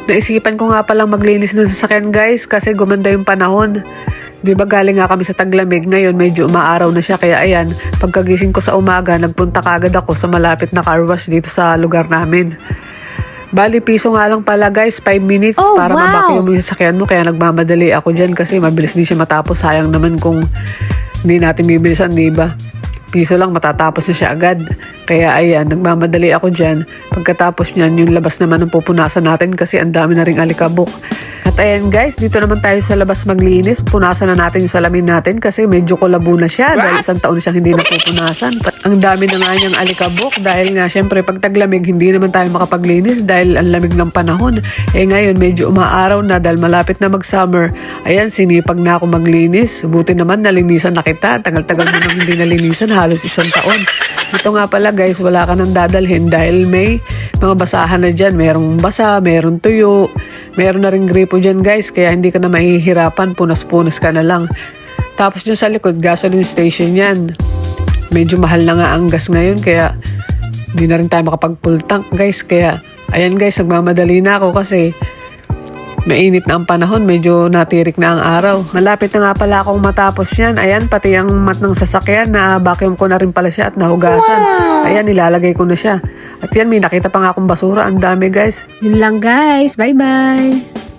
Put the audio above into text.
Naisipan ko nga palang maglinis ng sasakyan guys kasi gumanda yung panahon. Di ba galing nga kami sa taglamig, ngayon medyo umaaraw na siya, kaya ayan, pagkagising ko sa umaga, nagpunta kagad ako sa malapit na car wash dito sa lugar namin. Bali, piso nga lang pala guys, 5 minutes para ma-vacuum yung sasakyan mo, kaya nagmamadali ako dyan kasi mabilis din siya matapos. Sayang naman kung hindi natin bibilisan, di ba? Piso lang, matatapos na siya agad. Kaya ayan, nagmamadali ako dyan. Pagkatapos niyan, yung labas naman ang pupunasan natin kasi ang dami na ring alikabok. At ayan guys, dito naman tayo sa labas maglinis. Punasan na natin yung salamin natin kasi medyo kulabo na siya dahil isang taon na siyang hindi napupunasan. Ang dami na nga niyang alikabok dahil nga syempre pag taglamig hindi naman tayo makapaglinis dahil ang lamig ng panahon. Eh ngayon medyo umaaraw na dahil malapit na mag-summer. Ayan, sinipag na ako maglinis. Buti naman nalinisan na kita. Tagal-tagal mo nang hindi nalinisan, halos isang taon. Ito nga pala guys, wala ka nang dadalhin dahil may mga basahan na dyan. Merong basa, merong tuyo, meron na rin gripo dyan guys, kaya hindi ka na mahihirapan, punas-punas ka na lang. Tapos dyan sa likod, gasoline station yan. Medyo mahal na nga ang gas ngayon, kaya hindi na rin tayo makapag-full tank guys. Kaya ayan guys, nagmamadali na ako kasi mainit na ang panahon, medyo natirik na ang araw. Malapit na nga pala akong matapos yan. Ayan, pati ang mat ng sasakyan, na vacuum ko na rin pala siya at nahugasan. Ayan, nilalagay ko na siya. At yan, may nakita pa nga akong basura. Ang dami guys. Yun lang guys. Bye-bye!